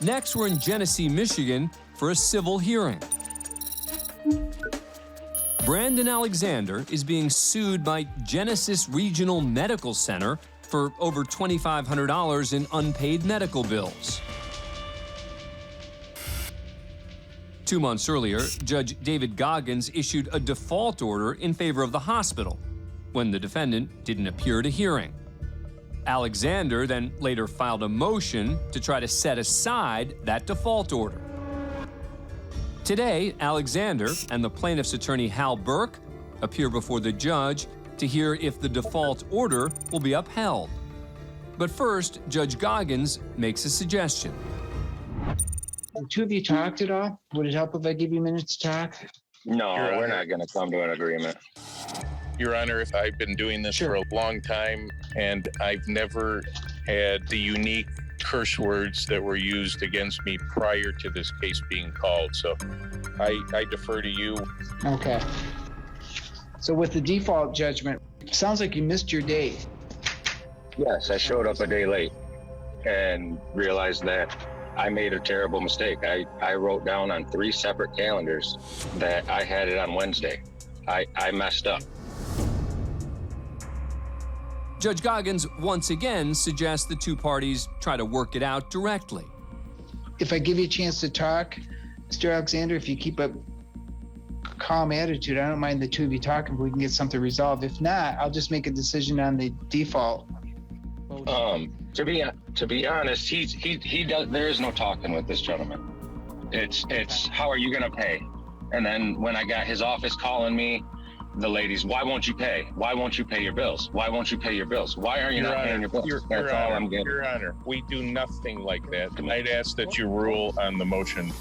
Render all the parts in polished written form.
Next, we're in Genesee, Michigan for a civil hearing. Brandon Alexander is being sued by Genesis Regional Medical Center for over $2,500 in unpaid medical bills. 2 months earlier, Judge David Goggins issued a default order in favor of the hospital when the defendant didn't appear at a hearing. Alexander then later filed a motion to try to set aside that default order. Today, Alexander and the plaintiff's attorney Hal Burke appear before the judge to hear if the default order will be upheld. But first, Judge Goggins makes a suggestion. The two of you talked at all? Would it help if I give you minutes to talk? No, we're not going to come to an agreement. Your Honor, if I've been doing this for a long time, and I've never had the unique curse words that were used against me prior to this case being called. So I defer to you. Okay. So with the default judgment, it sounds like you missed your date. Yes, I showed up a day late and realized that I made a terrible mistake. I wrote down on 3 separate calendars that I had it on Wednesday. I messed up. Judge Goggins once again suggests the two parties try to work it out directly. If I give you a chance to talk, Mr. Alexander, if you keep a calm attitude, I don't mind the two of you talking, but we can get something resolved. If not, I'll just make a decision on the default. To be honest, he does. There is no talking with this gentleman. It's how are you gonna pay? And then when I got his office calling me, the ladies, why won't you pay? Why won't you pay your bills? Why won't you pay your bills? Why are you not paying your bills? That's all I'm getting. Your Honor, we do nothing like that. I'd ask that you rule on the motion.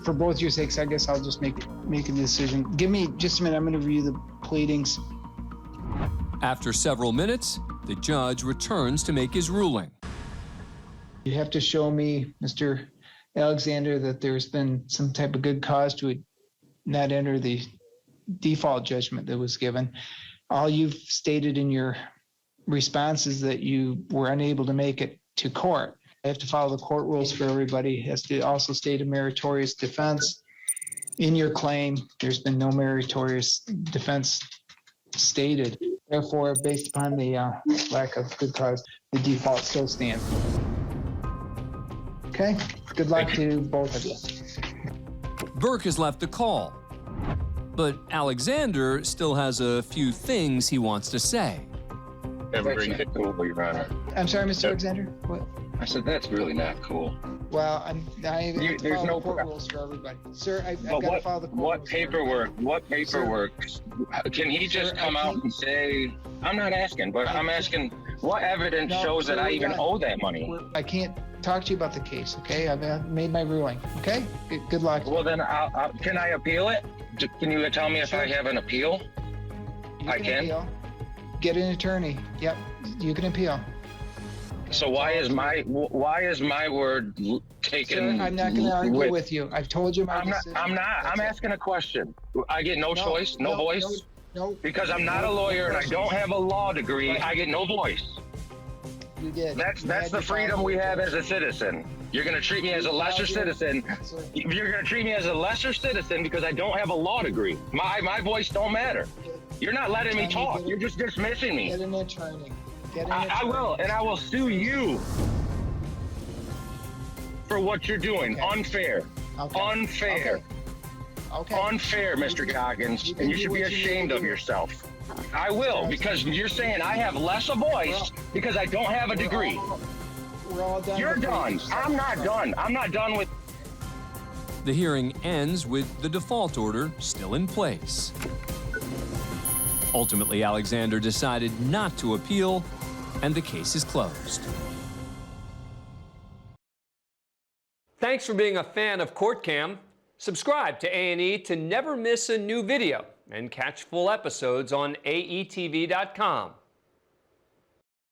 For both your sakes, I guess I'll just make a decision. Give me just a minute. I'm going to review the pleadings. After several minutes, the judge returns to make his ruling. You have to show me, Mr. Alexander, that there's been some type of good cause to not enter the default judgment that was given. All you've stated in your response is that you were unable to make it to court. I have to follow the court rules for everybody. It has to also state a meritorious defense. In your claim, there's been no meritorious defense stated. Therefore, based upon the lack of good cause, the default still stands. Okay, good luck to both of you. Burke has left the call, but Alexander still has a few things he wants to say. That's not cool, Your Honor. I'm sorry, Mr. Alexander? What? I said, that's really not cool. Well, I have to there's follow no the court rules for everybody. Sir, I've got to follow the court rules. What paperwork? Can he just come out and say, I'm not asking, but I'm asking, what evidence shows that I even owe that money? I can't talk to you about the case, okay? I've made my ruling, okay? Good luck. Well, then, can I appeal it? Can you tell me if I have an appeal? I can? Appeal. Get an attorney. Yep, you can appeal. So why is my word taken? Sir, I'm not going to argue with you. I've told you my decision. I'm not. I'm asking a question. I get no choice, no voice? No. Because I'm not a lawyer and I don't have a law degree, I get no voice. You did. That's the freedom we have as a citizen. You're going to treat me as a lesser citizen. You're going to treat me as a lesser citizen because I don't have a law degree. My voice don't matter. You're not letting me talk. You're just dismissing me. Get an attorney. I will, and I will sue you for what you're doing. Okay. Unfair. Okay. Unfair. Okay. Unfair, Mr. Goggins, and you should be ashamed of yourself. I will, because you're saying I have less a voice because I don't have a degree. We're all done. You're done. I'm not done. I'm not done with... The hearing ends with the default order still in place. Ultimately, Alexander decided not to appeal, and the case is closed. Thanks for being a fan of CourtCam. Subscribe to A&E to never miss a new video and catch full episodes on aetv.com.